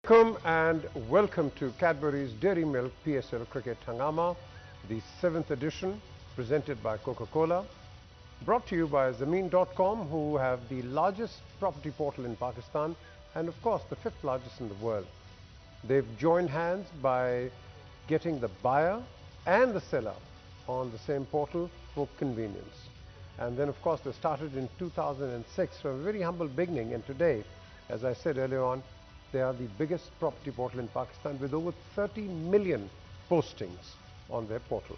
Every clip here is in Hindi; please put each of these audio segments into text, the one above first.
Welcome and welcome to Cadbury's Dairy Milk PSL Cricket Hangama, the 7th edition, presented by Coca-Cola. Brought to you by Zameen.com, who have the largest property portal in Pakistan and of course the 5th largest in the world. They've joined hands by getting the buyer and the seller on the same portal for convenience. And then of course they started in 2006 from a very humble beginning, and today, as I said earlier on, they are the biggest property portal in Pakistan with over 30 million postings on their portal.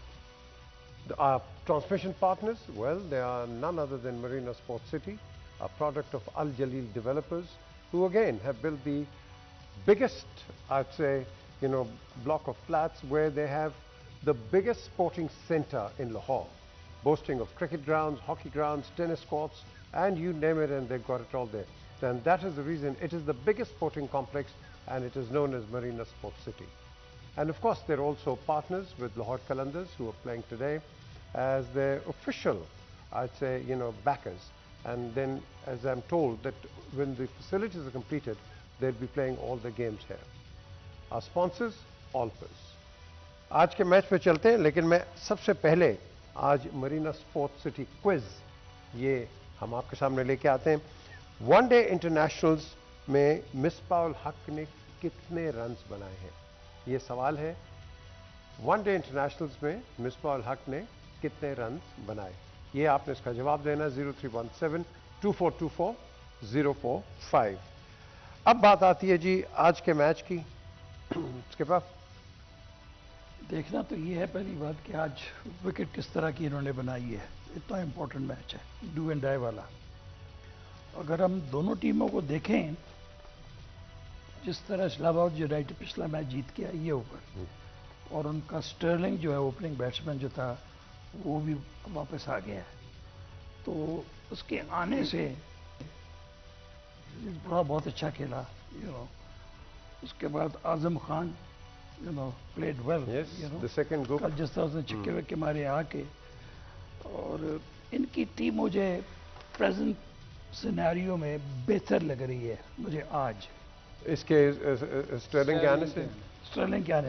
Our transmission partners, well, they are none other than Marina Sports City, a product of Al Jaleel developers, who again have built the biggest, I'd say, block of flats where they have the biggest sporting center in Lahore, boasting of cricket grounds, hockey grounds, tennis courts, and you name it, and they've got it all there. And that is the reason it is the biggest sporting complex, and it is known as Marina Sports City. And of course, they're also partners with Lahore Qalandars, who are playing today as their official, I'd say, backers. And then, as I'm told, that when the facilities are completed, they'll be playing all the games here. Our sponsors, Allpers. आज के मैच पे चलते हैं, लेकिन मैं सबसे पहले आज मरीना स्पोर्ट्स सिटी क्विज ये हम आपके सामने लेके आते हैं। वनडे इंटरनेशनल्स में मिसबाह-उल हक ने कितने रन्स बनाए हैं, ये सवाल है। वनडे इंटरनेशनल्स में मिसबाह-उल हक ने कितने रन्स बनाए, ये आपने इसका जवाब देना 0317-2424-045। अब बात आती है जी आज के मैच की। इसके बाद देखना तो ये है पहली बात कि आज विकेट किस तरह की इन्होंने बनाई है। इतना इंपॉर्टेंट मैच है, डू एंड डाई वाला। अगर हम दोनों टीमों को देखें, जिस तरह इस्लामाबाद यूनाइटेड पिछला मैच जीत के आई है ऊपर, और उनका स्टर्लिंग जो है ओपनिंग बैट्समैन जो था वो भी वापस आ गया है, तो उसके आने से बहुत अच्छा खेला। उसके बाद Azam Khan played well. Yes, the second group. कल जिस तरह उसने छिक्के विक्के मारे आके, और इनकी टीम मुझे प्रेजेंट सिनेरियो में बेहतर लग रही है मुझे आज। इसके स्टर्लिंग के आने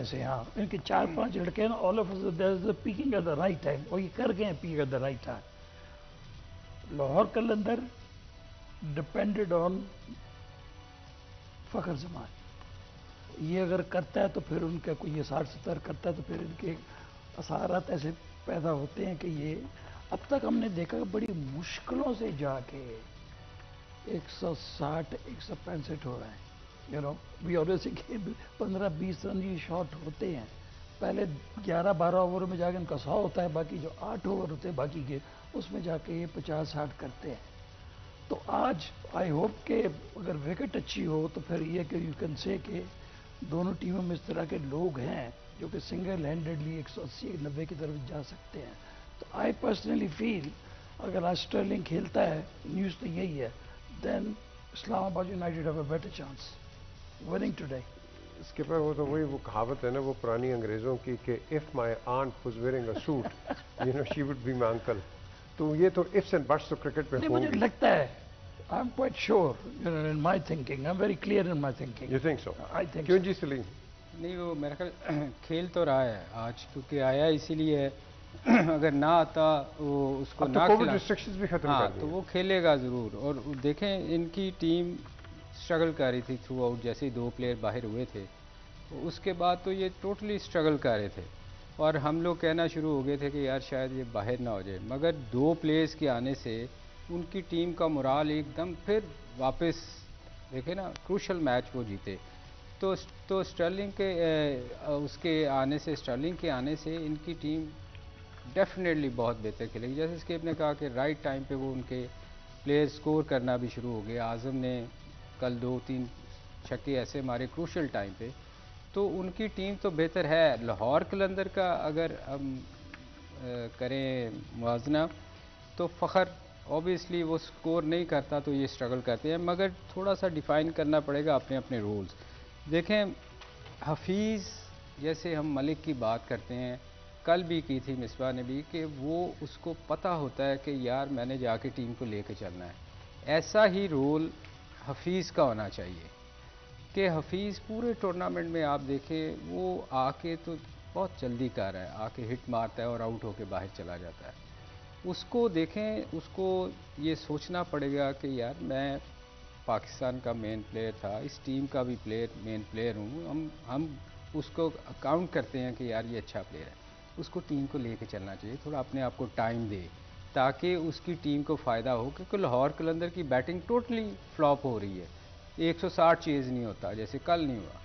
से, हाँ, इनके 4-5 लड़के ना, all of us peaking at the right time, और ये कर गए हैं peak at the right time. Lahore Qalandar depended on Fakhar Zaman, ये अगर करता है तो फिर उनका कोई ये 60-70 करता है तो फिर इनके असरात ऐसे पैदा होते हैं कि ये अब तक हमने देखा बड़ी मुश्किलों से जाके 160-165 हो रहा है। वी ऑलवेज 15-20 रन ये शॉट होते हैं। पहले 11-12 ओवर में जाके इनका 100 होता है, बाकी जो 8 ओवर होते हैं बाकी के, उसमें जाके ये 50-60 करते हैं। तो आज आई होप के अगर विकेट अच्छी हो तो फिर ये कि यू कैन से कि दोनों टीमों में इस तरह के लोग हैं जो कि सिंगल हैंडेडली 180-90 की तरफ जा सकते हैं। तो आई पर्सनली फील अगर आज स्टर्लिंग खेलता है, न्यूज़ तो यही है, then Islamabad United have a better chance winning today. इसके पर वो कहावत है ना, वो पुरानी अंग्रेजों की कि if my aunt was wearing a suit she would be my uncle. तो ये तो इफ्स एंड बट्स तो क्रिकेट में होंगे। मुझे लगता है, I am quite sure in my thinking, I am very clear in my thinking. You think so? I think क्यों जी सलीम? नहीं, वो मेरा ख्याल खेल तो रहा है आज, क्योंकि आया इसीलिए अगर ना आता वो उसको ना कोविड खिला, रिस्ट्रिक्शंस भी खत्म हाँ, कर दी, तो वो खेलेगा ज़रूर। और देखें इनकी टीम स्ट्रगल कर रही थी थ्रू आउट, जैसे ही 2 प्लेयर बाहर हुए थे उसके बाद तो ये टोटली स्ट्रगल कर रहे थे, और हम लोग कहना शुरू हो गए थे कि यार शायद ये बाहर ना हो जाए। मगर 2 प्लेयर्स के आने से उनकी टीम का मोराल एकदम फिर वापस, देखे ना, क्रूशल मैच वो जीते। तो स्टर्लिंग के स्टर्लिंग के आने से इनकी टीम डेफिनेटली बहुत बेहतर खेलेगी। जैसे स्केप ने कहा कि राइट टाइम पे वो उनके प्लेयर स्कोर करना भी शुरू हो गए। आज़म ने कल 2-3 छक्के ऐसे मारे क्रूशल टाइम पे, तो उनकी टीम तो बेहतर है। लाहौर कलंदर का अगर हम करें मुआवजना, तो फ़खर ऑब्वियसली वो स्कोर नहीं करता तो ये स्ट्रगल करते हैं, मगर थोड़ा सा डिफ़ाइन करना पड़ेगा अपने अपने रूल्स। देखें हफीज़, जैसे हम मलिक की बात करते हैं, कल भी की थी मिसबा ने भी, कि वो उसको पता होता है कि यार मैंने जाके टीम को लेके चलना है। ऐसा ही रोल हफीज़ का होना चाहिए। कि हफीज़ पूरे टूर्नामेंट में आप देखें वो आके तो बहुत जल्दी कर रहा है, आके हिट मारता है और आउट होके बाहर चला जाता है। उसको देखें, उसको ये सोचना पड़ेगा कि यार मैं पाकिस्तान का मेन प्लेयर था, इस टीम का भी मेन प्लेयर हूँ, हम उसको काउंट करते हैं कि यार ये अच्छा प्लेयर है, उसको टीम को लेके चलना चाहिए, थोड़ा अपने आप को टाइम दे ताकि उसकी टीम को फ़ायदा हो, क्योंकि लाहौर कलंदर की बैटिंग टोटली फ्लॉप हो रही है, 160 चेज़ नहीं होता जैसे कल नहीं हुआ,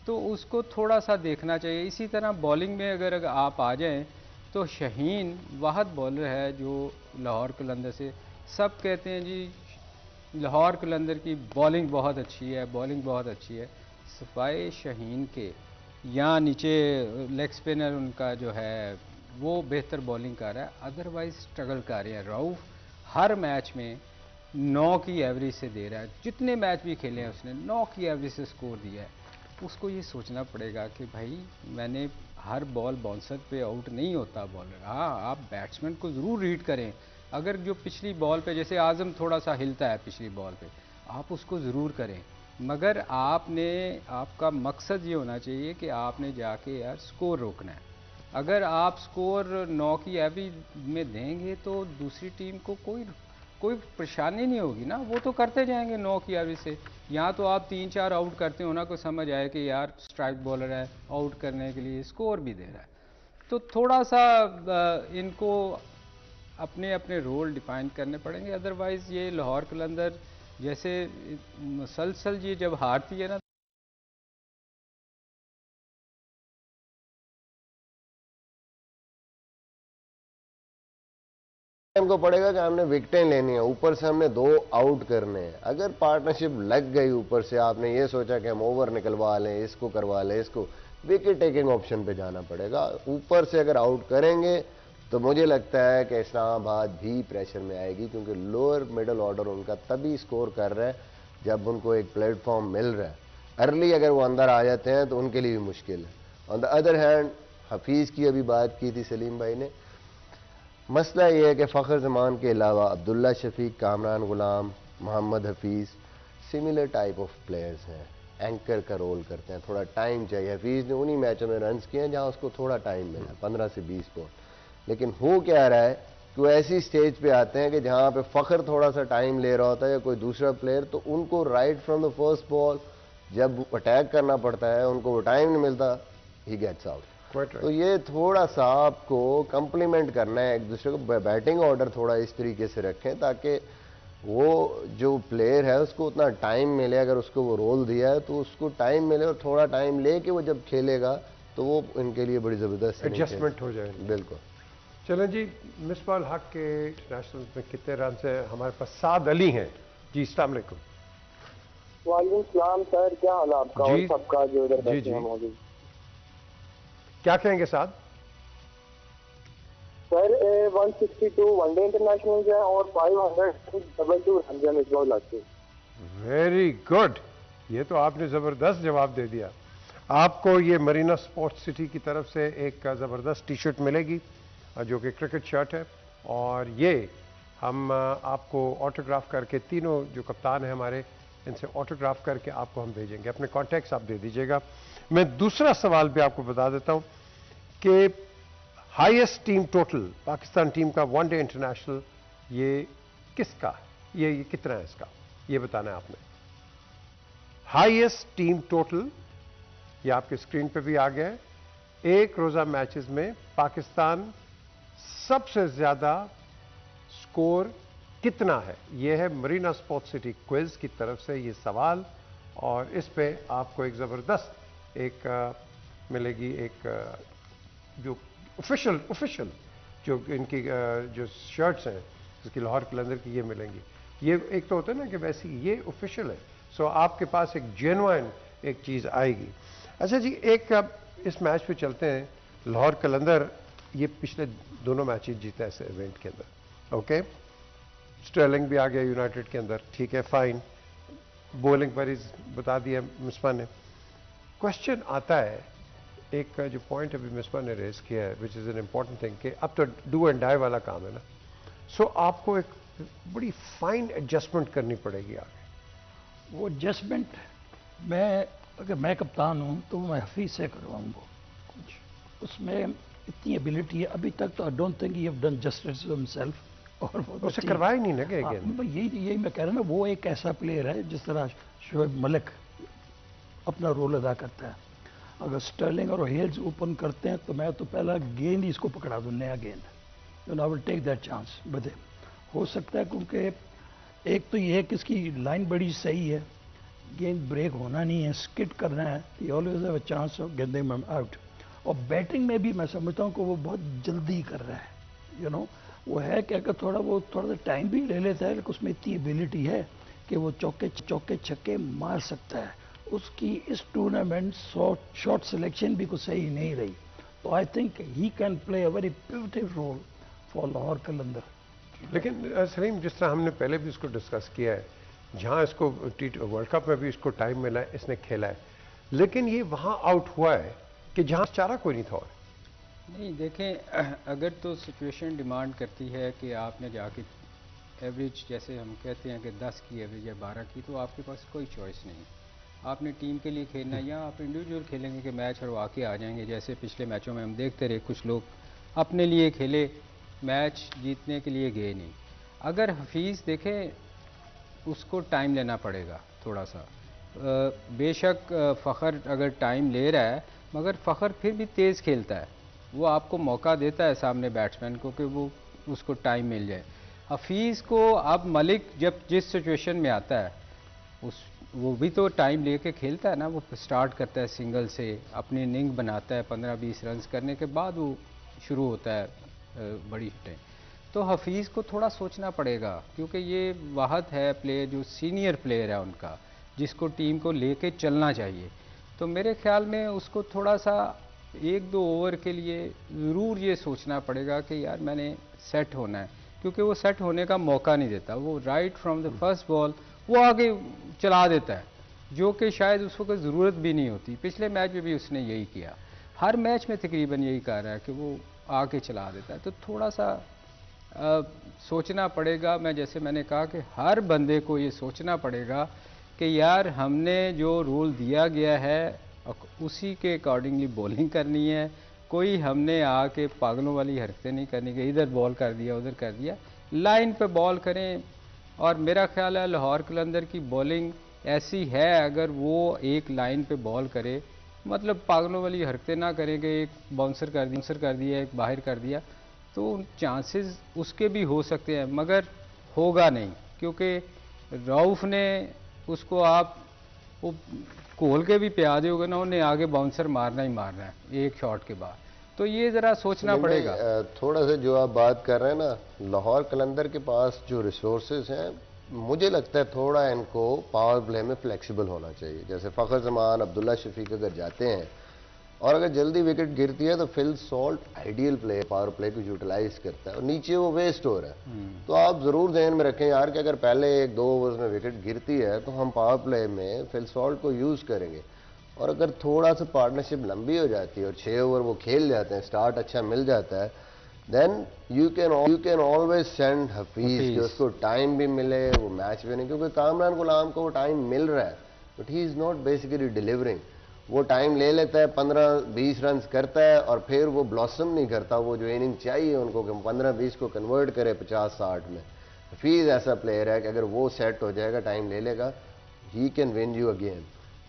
तो उसको थोड़ा सा देखना चाहिए। इसी तरह बॉलिंग में अगर आप आ जाएं तो शहीन वाहद बॉलर है जो लाहौर कलंदर से, सब कहते हैं जी लाहौर कलंदर की बॉलिंग बहुत अच्छी है, बॉलिंग बहुत अच्छी है, सफाए शहीन के यहाँ नीचे लेग स्पिनर उनका जो है वो बेहतर बॉलिंग कर रहा है, अदरवाइज स्ट्रगल कर रहे हैं। रऊफ हर मैच में 9 की एवरेज से दे रहा है, जितने मैच भी खेले हैं उसने 9 की एवरेज से स्कोर दिया है। उसको ये सोचना पड़ेगा कि भाई मैंने हर बॉल बाउंसर पे आउट नहीं होता बॉलर। हाँ, आप बैट्समैन को ज़रूर रीड करें, अगर जो पिछली बॉल पे जैसे आज़म थोड़ा सा हिलता है पिछली बॉल पे, आप उसको ज़रूर करें, मगर आपका मकसद ये होना चाहिए कि आपने जाके यार स्कोर रोकना है। अगर आप स्कोर 9 की एवरेज में देंगे तो दूसरी टीम को कोई परेशानी नहीं होगी ना, वो तो करते जाएंगे 9 की एवरेज से। यहाँ तो आप 3-4 आउट करते हो ना, को समझ आए कि यार स्ट्राइक बॉलर है, आउट करने के लिए स्कोर भी दे रहा है, तो थोड़ा सा इनको अपने अपने रोल डिफाइन करने पड़ेंगे। अदरवाइज़ ये लाहौर कलंदर जैसे मुसलसल ये जब हारती है ना, हमको पड़ेगा कि हमने विकेटें लेनी है, ऊपर से हमने 2 आउट करने हैं। अगर पार्टनरशिप लग गई, ऊपर से आपने ये सोचा कि हम ओवर निकलवा लें, इसको करवा लें, इसको विकेट टेकिंग ऑप्शन पे जाना पड़ेगा। ऊपर से अगर आउट करेंगे तो मुझे लगता है कि इस्लामाबाद भी प्रेशर में आएगी, क्योंकि लोअर मिडल ऑर्डर उनका तभी स्कोर कर रहा है जब उनको एक प्लेटफॉर्म मिल रहा है। अर्ली अगर वो अंदर आ जाते हैं तो उनके लिए भी मुश्किल है। On the other hand, Hafeez की अभी बात की थी सलीम भाई ने, मसला ये है कि फ़खर जमान के अलावा Abdullah Shafique, Kamran Ghulam, Mohammad Hafeez similar type of players हैं, एंकर का रोल करते हैं, थोड़ा टाइम चाहिए। हफीज़ ने उन्हीं मैचों में रन्स किए हैं जहां उसको थोड़ा टाइम मिला, 15 से 20 बॉल, लेकिन हो क्या रहा है कि वो ऐसी स्टेज पे आते हैं कि जहां पे फ़खर थोड़ा सा टाइम ले रहा होता है या कोई दूसरा प्लेयर, तो उनको right from the first ball जब अटैक करना पड़ता है उनको वो टाइम नहीं मिलता, ही गेट्स आउट। तो ये थोड़ा सा आपको कंप्लीमेंट करना है एक दूसरे को, बैटिंग ऑर्डर थोड़ा इस तरीके से रखें ताकि वो जो प्लेयर है उसको उतना टाइम मिले, अगर उसको वो रोल दिया है तो उसको टाइम मिले, और थोड़ा टाइम लेके वो जब खेलेगा तो वो इनके लिए बड़ी ज़बरदस्त एडजस्टमेंट हो जाएगी। बिल्कुल। चलें जी, मिसबाह हक के इंटरनेशनल में कितने रन से हमारे पास साद अली हैं जी। अस्सलाम वालेकुम। वालेकुम सलाम सर, क्या हाल आपका और सबका जो इधर बैठे हैं मौजूद? क्या कहेंगे साहब? सर 162 वनडे इंटरनेशनल है और 500 रन इस बार लाते। वेरी गुड, ये तो आपने जबरदस्त जवाब दे दिया। आपको ये मरीना स्पोर्ट्स सिटी की तरफ से एक जबरदस्त टी शर्ट मिलेगी जो कि क्रिकेट शर्ट है, और ये हम आपको ऑटोग्राफ करके, तीनों जो कप्तान हैं हमारे, इनसे ऑटोग्राफ करके आपको हम भेजेंगे। अपने कॉन्टैक्ट्स आप दे दीजिएगा। मैं दूसरा सवाल भी आपको बता देता हूं कि highest team total Pakistan team का वनडे इंटरनेशनल ये किसका, ये कितना है इसका, ये बताना है आपने। हाईएस्ट टीम टोटल ये आपके स्क्रीन पे भी आ गया है। एक रोजा मैचेस में पाकिस्तान सबसे ज्यादा स्कोर कितना है, यह है मरीना स्पोर्ट्स सिटी क्विज की तरफ से ये सवाल, और इस पे आपको एक जबरदस्त एक मिलेगी, एक जो ऑफिशियल जो इनकी जो शर्ट्स हैं जिसकी लाहौर कलंदर की, ये मिलेंगी। ये एक तो होता है ना कि वैसी ये ऑफिशियल है, सो आपके पास एक जेन्युइन एक चीज आएगी। अच्छा जी, एक इस मैच पे चलते हैं। लाहौर कलंदर ये पिछले दोनों मैचेस जीता है इस इवेंट के अंदर, ओके। स्टर्लिंग भी आ गया यूनाइटेड के अंदर, ठीक है, फाइन। बॉलिंग पर ही बता दिया मिसबा ने। क्वेश्चन आता है, एक जो पॉइंट अभी मिसबा ने रेज किया है, which is an important thing, कि अब तो डू एंड डाई वाला काम है ना, सो आपको एक बड़ी फाइन एडजस्टमेंट करनी पड़ेगी आगे। वो एडजस्टमेंट मैं अगर मैं कप्तान हूँ तो मैं हफीज से करवाऊंगा कुछ, उसमें इतनी एबिलिटी है अभी तक, तो I don't think he have done justice to himself. और उससे करवाए नहीं ना गए गेंद। यही मैं कह रहा हूँ ना, वो एक ऐसा प्लेयर है जिस तरह शोएब मलिक अपना रोल अदा करता है। अगर स्टर्लिंग और हेल्स ओपन करते हैं तो मैं तो पहला गेंद ही इसको पकड़ा दूँ, नया गेंद, you I will take that chance with him. हो सकता है क्योंकि एक तो ये है कि इसकी लाइन बड़ी सही है, गेंद ब्रेक होना नहीं है, स्किट करना है, ही always have a chance of getting him out. और बैटिंग में भी मैं समझता हूँ कि वो बहुत जल्दी कर रहा है, यू नो वो है कि अगर थोड़ा सा टाइम भी ले लेता है, लेकिन उसमें इतनी एबिलिटी है कि वो चौके छक्के मार सकता है। उसकी इस टूर्नामेंट शॉट सिलेक्शन भी कुछ सही नहीं रही, तो I think he can play a very pivotal role for Lahore Qalandar. लेकिन सलीम, जिस तरह हमने पहले भी इसको डिस्कस किया है, जहां इसको वर्ल्ड कप में भी इसको टाइम मिला है, इसने खेला है, लेकिन ये वहां आउट हुआ है कि जहां चारा कोई नहीं था। और नहीं देखें, अगर तो सिचुएशन डिमांड करती है कि आपने जाके एवरेज, जैसे हम कहते हैं कि 10 की एवरेज या 12 की, तो आपके पास कोई चॉइस नहीं। आपने टीम के लिए खेलना है या आप इंडिविजुअल खेलेंगे कि मैच हरवा के आ जाएंगे। जैसे पिछले मैचों में हम देखते रहे, कुछ लोग अपने लिए खेले, मैच जीतने के लिए गए नहीं। अगर हफीज़ देखें, उसको टाइम लेना पड़ेगा थोड़ा सा। बेशक फ़खर अगर टाइम ले रहा है, मगर फ़खर फिर भी तेज़ खेलता है, वो आपको मौका देता है सामने बैट्समैन को कि वो उसको टाइम मिल जाए। हफीज़ को अब मलिक जब जिस सिचुएशन में आता है, वो भी तो टाइम लेके खेलता है ना। वो स्टार्ट करता है सिंगल से, अपनी इनिंग बनाता है, 15-20 रन करने के बाद वो शुरू होता है बड़ी हिटें। तो हफीज़ को थोड़ा सोचना पड़ेगा, क्योंकि ये वाहद है प्लेयर जो सीनियर प्लेयर है उनका, जिसको टीम को लेके चलना चाहिए। तो मेरे ख्याल में उसको थोड़ा सा 1-2 ओवर के लिए ज़रूर ये सोचना पड़ेगा कि यार मैंने सेट होना है, क्योंकि वो सेट होने का मौका नहीं देता। वो right from the first ball वो आगे चला देता है, जो कि शायद उसको कोई ज़रूरत भी नहीं होती। पिछले मैच में भी उसने यही किया, हर मैच में तकरीबन यही कर रहा है कि वो आगे चला देता है। तो थोड़ा सा सोचना पड़ेगा। जैसे मैंने कहा कि हर बंदे को ये सोचना पड़ेगा कि यार हमने जो रूल दिया गया है उसी के अकॉर्डिंगली बॉलिंग करनी है। कोई हमने आके पागलों वाली हरकतें नहीं करनी कि इधर बॉल कर दिया उधर कर दिया। लाइन पे बॉल करें। और मेरा ख्याल है लाहौर कलंदर की बॉलिंग ऐसी है, अगर वो एक लाइन पे बॉल करे, मतलब पागलों वाली हरकतें ना करें कि एक बाउंसर कर दिया एक बाहर कर दिया, तो चांसेस उसके भी हो सकते हैं, मगर होगा नहीं, क्योंकि रऊफ ने उसको आप वो खोल के भी पिया दोगे ना, उन्हें आगे बाउंसर मारना ही मारना है एक शॉट के बाद। तो ये ज़रा सोचना पड़ेगा। थोड़ा सा जो आप बात कर रहे हैं ना, लाहौर कलंदर के पास जो रिसोर्सेज हैं, मुझे लगता है थोड़ा इनको पावर प्ले में फ्लेक्सिबल होना चाहिए। जैसे फ़खर जमान, अब्दुल्ला शफीक अगर जाते हैं और अगर जल्दी विकेट गिरती है तो Phil Salt ideal play power play को यूटिलाइज करता है और नीचे वो वेस्ट हो रहा है। तो आप ज़रूर ध्यान में रखें यार कि अगर पहले 1-2 ओवर्स में विकेट गिरती है तो हम पावर प्ले में फिल सॉल्ट को यूज़ करेंगे। और अगर थोड़ा सा पार्टनरशिप लंबी हो जाती है और 6 ओवर वो खेल जाते हैं, स्टार्ट अच्छा मिल जाता है, then you can always send Hafeez कि उसको टाइम भी मिले, वो मैच भी नहीं, क्योंकि कामरान गुलाम को वो टाइम मिल रहा है but he is not basically delivering. वो टाइम ले लेता है, 15-20 रन करता है और फिर वो ब्लॉसम नहीं करता वो जो इनिंग चाहिए उनको कि 15-20 को कन्वर्ट करे 50-60 में। हफीज ऐसा प्लेयर है कि अगर वो सेट हो जाएगा, टाइम ले लेगा, he can win you again.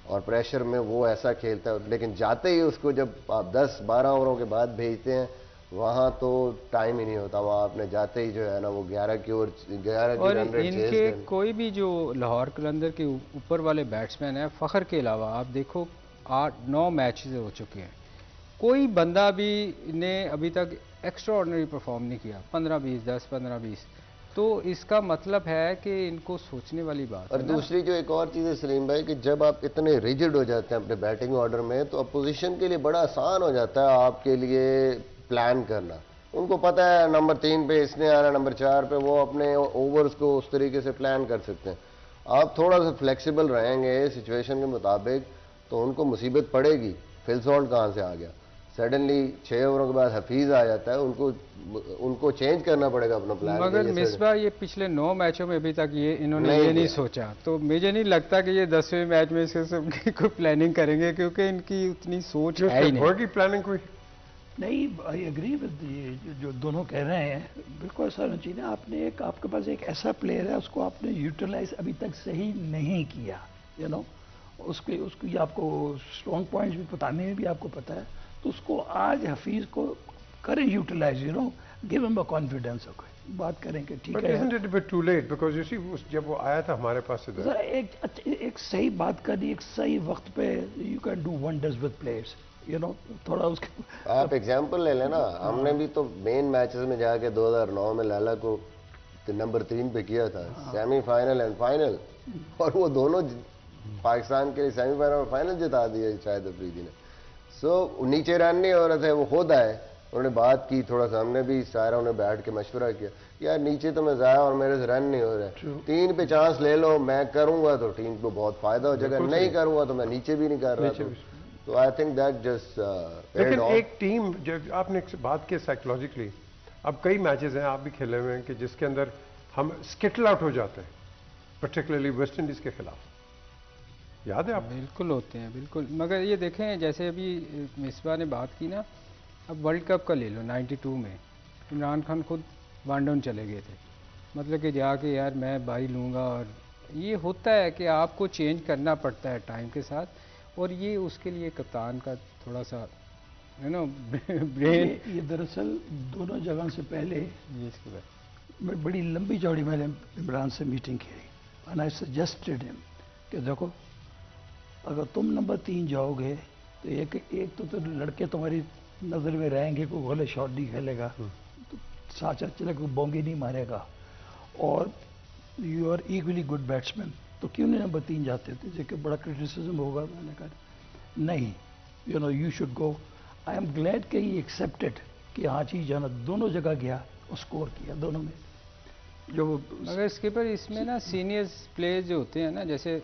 और प्रेशर में वो ऐसा खेलता है, लेकिन जाते ही उसको जब आप 10-12 ओवरों के बाद भेजते हैं वहां तो टाइम ही नहीं होता। वहां आपने जाते ही जो है ना वो 11 की रन रेट इनके कोई भी जो लाहौर कलंदर के ऊपर वाले बैट्समैन है, फ़खर के अलावा आप देखो 8-9 मैचेस हो चुके हैं, कोई बंदा भी ने अभी तक एक्स्ट्रा ऑर्डिनरी परफॉर्म नहीं किया। 15-20, 10-15-20। तो इसका मतलब है कि इनको सोचने वाली बात और है। दूसरी जो एक और चीज़ है सलीम भाई, कि जब आप इतने रिजिड हो जाते हैं अपने बैटिंग ऑर्डर में तो अपोजिशन के लिए बड़ा आसान हो जाता है आपके लिए प्लान करना। उनको पता है नंबर 3 पे इसने आना, नंबर 4 पे, वो अपने ओवर्स को उस तरीके से प्लान कर सकते हैं। आप थोड़ा सा फ्लेक्सिबल रहेंगे सिचुएशन के मुताबिक तो उनको मुसीबत पड़ेगी। फिल सॉल्ट कहाँ से आ गया, सडनली 6 ओवरों के बाद हफीज आ जाता है, उनको चेंज करना पड़ेगा अपना प्लान। मगर मिसबा ये पिछले 9 मैचों में अभी तक ये इन्होंने ये नहीं सोचा, तो मुझे नहीं लगता कि ये 10वें मैच में से कोई प्लानिंग करेंगे, क्योंकि इनकी उतनी सोच है ही नहीं। होगी प्लानिंग कोई नहीं। आई एग्री विद ये जो दोनों कह रहे हैं, बिल्कुल ऐसा होना चाहिए ना। आपके पास एक ऐसा प्लेयर है, उसको आपने यूटिलाइज अभी तक सही नहीं किया, यू नो। उसकी आपको स्ट्रॉन्ग पॉइंट्स भी बताने में भी आपको पता है, तो उसको आज हफीज को करें utilise, you know, give him a confidence. बात करेंगे, ठीक है। Isn't it a bit too late? Because you see, जब वो आया था हमारे पास इधर, एक सही बात करनी, एक सही वक्त पे you can do wonders with players, you know. थोड़ा उसके आप एग्जांपल ले लेना, हमने भी तो मेन मैचेस में जाके 2009 में लाला को नंबर 3 पे किया था, सेमीफाइनल एंड फाइनल, और वो दोनों पाकिस्तान के लिए सेमीफाइनल और फाइनल जिता दिए शायद अफरीदी ने। सो नीचे रन नहीं हो रहे थे, वो खुद आए, उन्होंने बात की, थोड़ा सा हमने भी सारा उन्हें बैठ के मशवरा किया, यार नीचे तो मैं जाया और मेरे से रन नहीं हो रहे, 3 पे चांस ले लो, मैं करूंगा तो टीम को बहुत फायदा हो जाएगा, नहीं करूंगा तो मैं नीचे भी नहीं कर रहा। तो आई थिंक दैट जस्ट लेकिन एक टीम, जब आपने बात की साइकोलॉजिकली, अब कई मैचेस हैं, आप भी खेले हुए हैं, कि जिसके अंदर हम स्किटल आउट हो जाते हैं, पर्टिकुलरली वेस्ट इंडीज के खिलाफ, याद है आप? बिल्कुल होते हैं, बिल्कुल। मगर ये देखें, जैसे अभी मिसबा ने बात की ना, अब वर्ल्ड कप का ले लो, 92 में इमरान खान खुद 1 डाउन चले गए थे, मतलब कि जाके यार मैं बारी लूँगा, और ये होता है कि आपको चेंज करना पड़ता है टाइम के साथ, और ये उसके लिए कप्तान का थोड़ा सा यू नो ब्रेन। ये दरअसल दोनों जगह से पहले ये इसके बाद बड़ी लंबी चौड़ी मैंने इमरान से मीटिंग की, एंड आई सजेस्टेड हिम कि देखो, अगर तुम नंबर 3 जाओगे तो एक तो लड़के तुम्हारी नज़र में रहेंगे, कोई गोले शॉट नहीं खेलेगा, तो साचा चले कोई बोंगे नहीं मारेगा, और you are equally good batsman, तो क्यों नहीं नंबर 3 जाते थे? जो कि बड़ा क्रिटिसिज्म होगा। मैंने कहा नहीं, you know, you should go. I am glad कि ही एक्सेप्टेड कि हाँ चीज जाना, दोनों जगह गया और स्कोर किया दोनों में। जो मगर स्किपर इसमें ना सीनियर प्लेयर जो होते हैं ना, जैसे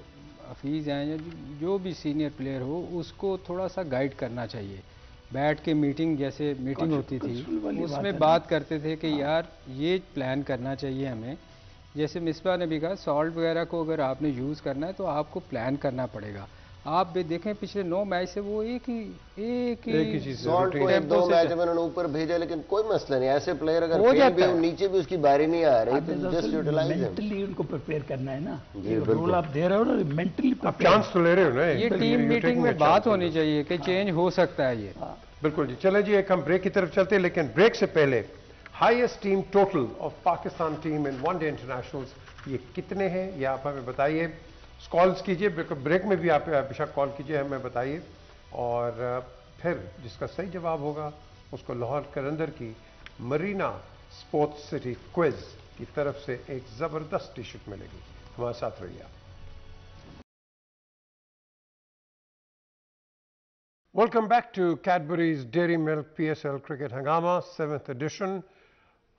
हफीज़ हैं या जो भी सीनियर प्लेयर हो, उसको थोड़ा सा गाइड करना चाहिए। बैठ के मीटिंग, जैसे मीटिंग होती थी, उसमें बात करते थे कि यार ये प्लान करना चाहिए हमें। जैसे मिसबा ने भी कहा, सॉल्ट वगैरह को अगर आपने यूज़ करना है तो आपको प्लान करना पड़ेगा। आप भी देखें पिछले 9 मैच से वो एक ही चीज, सॉल्ट को 1-2 मैच में उन्होंने ऊपर भेजा, लेकिन कोई मसला नहीं, ऐसे प्लेयर अगर फेल भी हो, नीचे भी उसकी बारी नहीं आ रही, तो जस्ट यूटिलाइज हिम। मेंटली उनको प्रिपेयर करना है ना, रोल आप दे रहे हो ना, मेंटली आप चांस तो ले रहे हो ना। ये टीम मीटिंग में बात होनी चाहिए कि चेंज हो सकता है ये। बिल्कुल जी। चले जी, एक हम ब्रेक की तरफ चलते हैं, लेकिन ब्रेक से पहले highest team total of Pakistan team in one day internationals ये कितने हैं, ये आप हमें बताइए। कॉल्स कीजिए, ब्रेक में भी आप बेशक कॉल कीजिए, हमें बताइए, और फिर जिसका सही जवाब होगा उसको लाहौर कलंदर की मरीना स्पोर्ट्स सिटी क्विज की तरफ से एक ज़बरदस्त टी शर्ट मिलेगी। हमारे साथ रहिए। Welcome back to Cadbury's Dairy Milk PSL cricket हंगामा 7th एडिशन।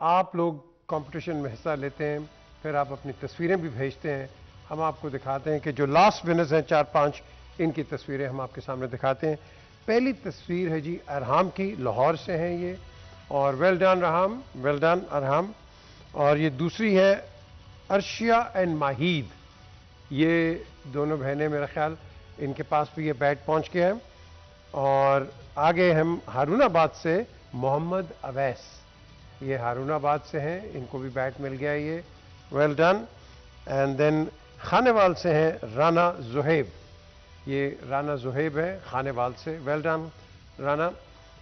आप लोग कंपटीशन में हिस्सा लेते हैं, फिर आप अपनी तस्वीरें भी भेजते हैं, हम आपको दिखाते हैं कि जो लास्ट विनर्स हैं 4-5, इनकी तस्वीरें हम आपके सामने दिखाते हैं। पहली तस्वीर है जी अरहाम की, लाहौर से हैं ये, और वेल डन अरहाम, वेल डन अरहाम। और ये दूसरी है अर्शिया एंड माहीद, ये दोनों बहनें, मेरा ख्याल इनके पास भी ये बैट पहुंच गया है। और आगे हम हारूनाबाद से मोहम्मद अवैस, ये हारूनाबाद से हैं, इनको भी बैट मिल गया ये, well done. And then Khanewal से हैं राना जुहेब, ये राना जुहेब है खानेवाल से, वेल डन राना,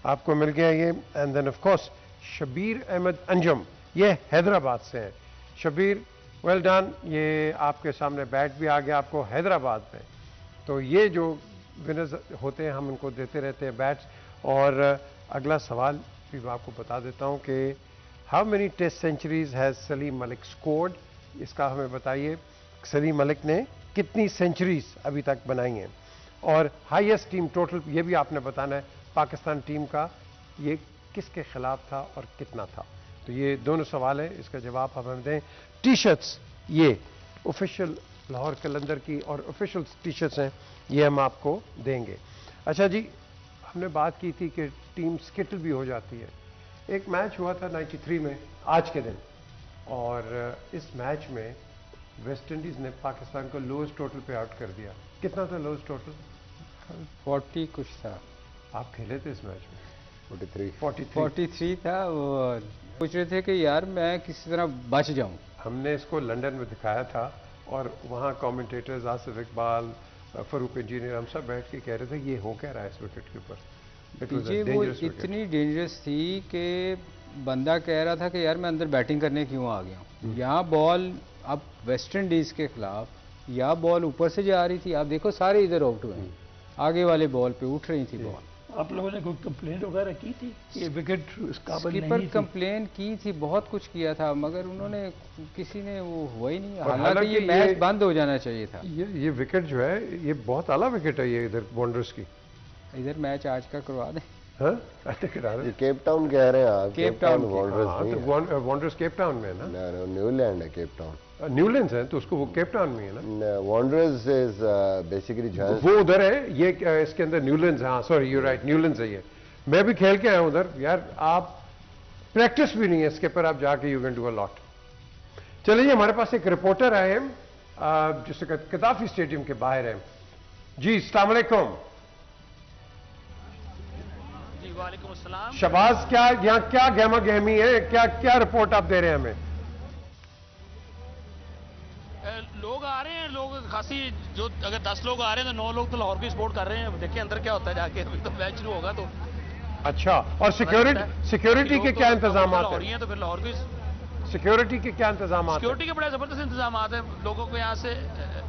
आपको मिल गया ये। And then of course Shabbir Ahmed Anjum, ये हैदराबाद से हैं। शबीर, वेल डन, ये आपके सामने बैट भी आ गया आपको हैदराबाद में। तो ये जो विनर्स होते हैं हम इनको देते रहते हैं बैट्स। और अगला सवाल भी मैं आपको बता देता हूं कि how many test centuries has Salim Malik scored, इसका हमें बताइए। सलीम मलिक ने कितनी सेंचुरीज अभी तक बनाई हैं। और हाईएस्ट टीम टोटल, ये भी आपने बताना है पाकिस्तान टीम का, ये किसके खिलाफ था और कितना था। तो ये दोनों सवाल हैं, इसका जवाब हमें दें। टी शर्ट्स ये ऑफिशियल लाहौर कलंदर की और ऑफिशियल टी शर्ट्स हैं, ये हम आपको देंगे। अच्छा जी, हमने बात की थी कि टीम स्किटल भी हो जाती है। एक मैच हुआ था 93 में आज के दिन, और इस मैच में वेस्ट इंडीज ने पाकिस्तान को लोएस्ट टोटल पे आउट कर दिया। कितना था लोएस्ट टोटल? 40 कुछ था। आप खेले थे इस मैच में? 43 था। और पूछ रहे थे कि यार मैं किसी तरह बच जाऊं। हमने इसको लंदन में दिखाया था और वहाँ कमेंटेटर्स आसिफ इकबाल, फरूक इंजीनियर, हम सब बैठ के कह रहे थे ये हो क्या रहा है इस विकेट के ऊपर। पीछे वो इतनी डेंजरस थी कि बंदा कह रहा था कि यार मैं अंदर बैटिंग करने क्यों आ गया हूँ। यहाँ बॉल अब वेस्ट इंडीज के खिलाफ या बॉल ऊपर से जा रही थी, आप देखो सारे इधर आउट हुए हैं, आगे वाले बॉल पे उठ रही थी बॉल। आप लोगों ने कोई कंप्लेंट वगैरह की थी? ये विकेट स्कीपर कंप्लेन की थी, बहुत कुछ किया था, मगर उन्होंने किसी ने वो हुआ ही नहीं। हालांकि ये मैच बंद हो जाना चाहिए था। ये विकेट जो है ये बहुत आला विकेट है, ये इधर वॉन्डर्स की। इधर मैच आज का करवा दें। हाँ? केप टाउन कह रहे हैं आप? Cape Town wonders Cape Town में है ना? न्यूलैंड है केप टाउन। न्यूलैंड्स है तो उसको वो केप टाउन में है ना? वॉन्डर्स इज बेसिकली वो उधर है, ये इसके अंदर न्यूलैंड्स है। हाँ सॉरी यू राइट, न्यूलैंड्स है ये। मैं भी खेल के आया हूँ उधर यार। आप प्रैक्टिस भी नहीं है इसके पर, आप जाके you can do a lot. चलिए हमारे पास एक रिपोर्टर आए हैं जिससे कदाफी स्टेडियम के बाहर है। जी अस्सलाम वालेकुम। वालेकुम अस्सलाम। शबाज, क्या यहाँ क्या गहमा गहमी है, क्या क्या रिपोर्ट आप दे रहे हैं हमें? लोग आ रहे हैं, लोग खासी, जो अगर 10 लोग आ रहे हैं तो 9 लोग तो लाहौर की सपोर्ट कर रहे हैं। देखिए अंदर क्या होता है जाके, अभी तो मैच शुरू होगा तो। अच्छा, और सिक्योरिटी के क्या इंतजाम है? तो फिर लाहौर की सिक्योरिटी के क्या इंतजाम? सिक्योरिटी के बड़े जबरदस्त इंतजाम है लोगों को यहाँ से।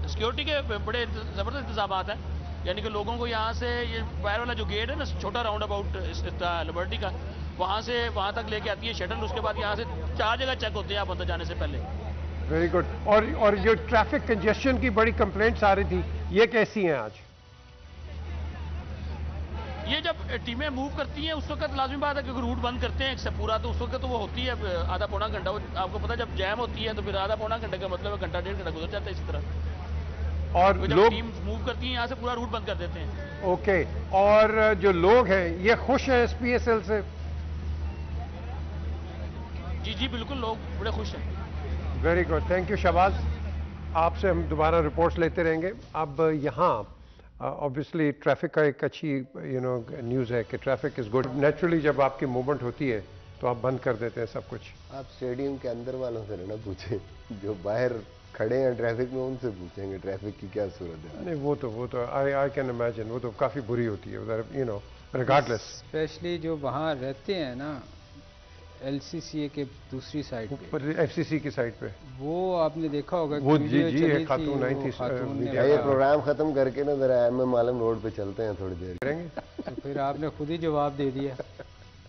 सिक्योरिटी के बड़े जबरदस्त इंतजाम है, यानी कि लोगों को यहाँ से ये बाहर वाला जो गेट है ना, छोटा राउंड अबाउट लिबर्टी का, वहाँ से वहाँ तक लेके आती है शटल। उसके बाद यहाँ से 4 जगह चेक होते हैं आप अंदर जाने से पहले। Very good. और जो ट्रैफिक कंजेशन की बड़ी कंप्लेंट्स आ रही थी, ये कैसी हैं आज? ये जब टीमें मूव करती हैं उस वक्त लाजमी बात है, क्योंकि रूट बंद करते हैं एक पूरा, तो उस वक्त तो वो होती है आधा पौना घंटा। आपको पता है जब जैम होती है तो फिर आधा पौना घंटे का मतलब घंटा 1.5 घंटा गुजर जाता है इसी तरह। और लोग टीम मूव करती हैं यहाँ से पूरा रूट बंद कर देते हैं। ओके, और जो लोग हैं ये खुश हैं इस PSL से? जी जी बिल्कुल, लोग बड़े खुश हैं। Very good, thank you Shahbaz. आपसे हम दोबारा रिपोर्ट्स लेते रहेंगे। अब यहाँ ऑब्वियसली ट्रैफिक का एक अच्छी न्यूज़ है कि ट्रैफिक इज़ गुड। नेचुरली जब आपकी मूवमेंट होती है तो आप बंद कर देते हैं सब कुछ। आप स्टेडियम के अंदर वालों से ना पूछे, जो बाहर खड़े हैं ट्रैफिक में, उनसे पूछेंगे ट्रैफिक की क्या सूरत है। नहीं वो तो आई कैन इमेजिन, वो तो काफ़ी बुरी होती है उधर, रिगार्डलेस। स्पेशली जो वहाँ रहते हैं ना LCCA के दूसरी साइड पर FCC की साइड पे, वो आपने देखा होगा वो जी एक खातून आई थी। ये प्रोग्राम खत्म करके ना जरा MM आलम रोड पे चलते हैं थोड़ी देर करेंगे। तो फिर आपने खुद ही जवाब दे दिया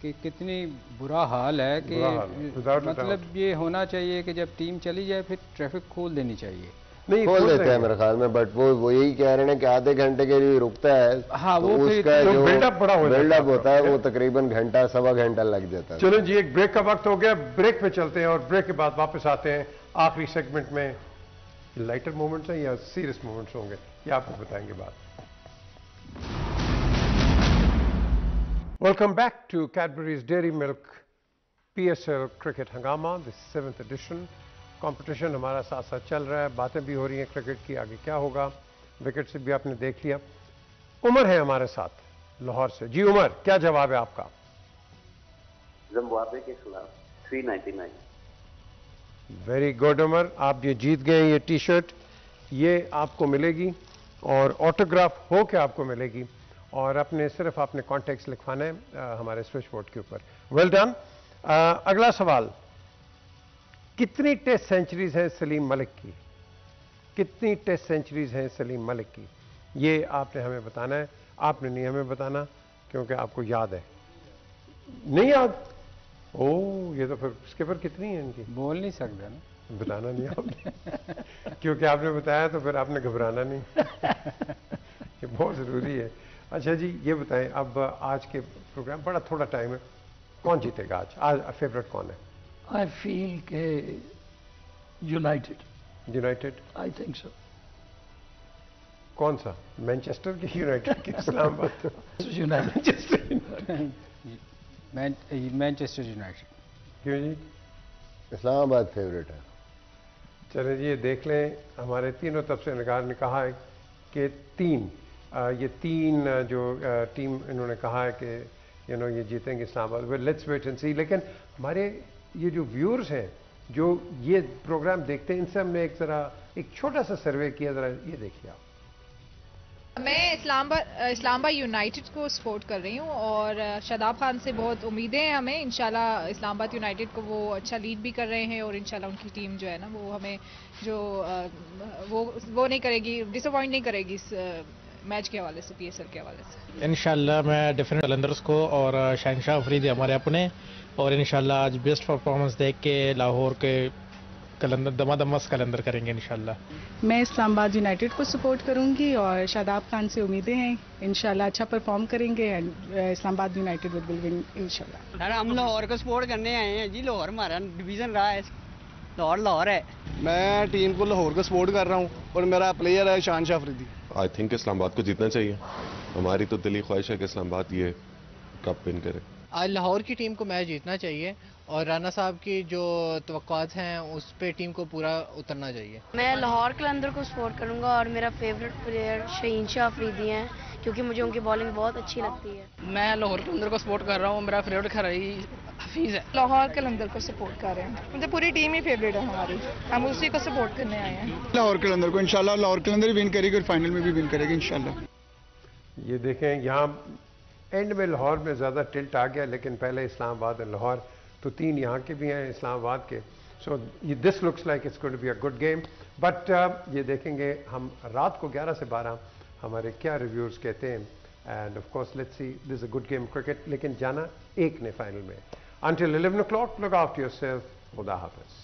कि कितनी बुरा हाल है कि मतलब ये होना चाहिए कि जब टीम चली जाए फिर ट्रैफिक खोल देनी चाहिए। नहीं खोल देते हैं मेरे ख्याल में, बट वो यही कह रहे हैं कि आधे घंटे के लिए रुकता है। हाँ, तो वो उसका जो बिल्डअप होता है वो तकरीबन घंटा सवा घंटा लग जाता है। चलो जी, एक ब्रेक का वक्त हो गया, ब्रेक पे चलते हैं और ब्रेक के बाद वापस आते हैं आखिरी सेगमेंट में। लाइटर मोमेंट्स हैं या सीरियस मोमेंट्स होंगे ये आपको बताएंगे बात। Welcome back to Cadbury's Dairy Milk PSL cricket हंगामा, द 7th एडिशन। कंपटीशन हमारा साथ साथ चल रहा है, बातें भी हो रही हैं क्रिकेट की, आगे क्या होगा। विकेट से भी आपने देख लिया। उमर है हमारे साथ लाहौर से। जी उमर, क्या जवाब है आपका? जिम्बाब्वे के खिलाफ 399। वेरी गुड उमर, आप ये जीत गए ये टी-शर्ट, ये आपको मिलेगी और ऑटोग्राफ हो के आपको मिलेगी, और सिर्फ आपने कॉन्टेक्ट लिखवाना है हमारे स्विच बोर्ड के ऊपर। Well done. अगला सवाल, कितनी टेस्ट सेंचुरीज हैं सलीम मलिक की? कितनी टेस्ट सेंचुरीज हैं सलीम मलिक की? ये आपने हमें बताना है। आपने नहीं हमें बताना क्योंकि आपको याद है। नहीं याद? ओह, ये तो फिर स्किपर कितनी है इनकी? बोल नहीं सकते ना, बताना नहीं आपने क्योंकि आपने बताया तो फिर आपने घबराना नहीं। ये बहुत ज़रूरी है। अच्छा जी, ये बताएं अब आज के प्रोग्राम बड़ा थोड़ा टाइम है, कौन जीतेगा आज फेवरेट कौन है? आई फील के United. United? I think so. कौन सा, मैनचेस्टर की यूनाइटेड की इस्लामाबाद? Manchester United. क्यों जी? इस्लामाबाद फेवरेट है। चले जी, ये देख लें, हमारे तीनों तबसे निगार ने कहा है कि ये तीन जो टीम इन्होंने कहा है कि ये जीतेंगे Islamabad. Well let's wait and see. लेकिन हमारे ये जो व्यूअर्स हैं जो ये प्रोग्राम देखते हैं, इनसे हमने एक छोटा सा सर्वे किया, ज़रा ये देखिए आप। मैं इस्लामाबाद यूनाइटेड को सपोर्ट कर रही हूँ और शादाब खान से बहुत उम्मीदें हैं हमें। इंशाल्लाह इस्लामाबाद यूनाइटेड को वो अच्छा लीड भी कर रहे हैं और इंशाल्लाह उनकी टीम जो है ना वो हमें वो नहीं करेगी, डिसअपॉइंट नहीं करेगी इस मैच के हवाले से, पीएसएल के हवाले से। इंशाल्लाह मैं डिफरेंट कलंदर्स को और शहनशाह अफरीदी हमारे अपने, और इंशाल्लाह आज बेस्ट परफॉर्मेंस देख के लाहौर के कलंदर दमादमस कलंदर करेंगे इंशाल्लाह। मैं इस्लामाबाद यूनाइटेड को सपोर्ट करूंगी और शादाब खान से उम्मीदें हैं, इंशाल्लाह अच्छा परफॉर्म करेंगे and Islamabad United will win इंशाल्लाह। सर हम लाहौर को सपोर्ट करने आए हैं जी, लाहौर हमारा डिवीजन रहा है, लाहौर है। मैं टीम को लाहौर को सपोर्ट कर रहा हूँ और मेरा प्लेयर है शहनशाह अफरीदी। आई थिंक इस्लामाबाद को जीतना चाहिए, हमारी तो दिली ख्वाहिश है कि इस्लामाबाद ये कप विन करे। आज लाहौर की टीम को मैच जीतना चाहिए और राना साहब की जो तवक्कुआत हैं उस पे टीम को पूरा उतरना चाहिए। मैं लाहौर कलंदर को सपोर्ट करूंगा और मेरा फेवरेट प्लेयर शहनशाह अफरीदी हैं क्योंकि मुझे उनकी बॉलिंग बहुत अच्छी लगती है। मैं लाहौर कलंदर को सपोर्ट कर रहा हूँ, मेरा फेवरेट खिलाड़ी हफीज है। लाहौर कलंदर को सपोर्ट कर रहे हैं, मतलब पूरी टीम ही फेवरेट है हमारी, हम उसी को सपोर्ट करने आए हैं। लाहौर कलंदर को इंशाल्लाह, लाहौर कलंदर विन करेगी और फाइनल में भी विन करेगी इंशाल्लाह। ये देखें, यहाँ एंड में लाहौर में ज़्यादा टिल्ट आ गया, लेकिन पहले इस्लामाबाद और लाहौर तो तीन यहाँ के भी हैं इस्लामाबाद के। So this looks like it's going to be a good game. But ये देखेंगे हम रात को 11 से 12 हमारे क्या रिव्यूज़ कहते हैं। End of course let's see, this is a good game cricket, लेकिन जाना एक ने फाइनल में। Until 11 o'clock, look after yourself. Khuda Hafiz.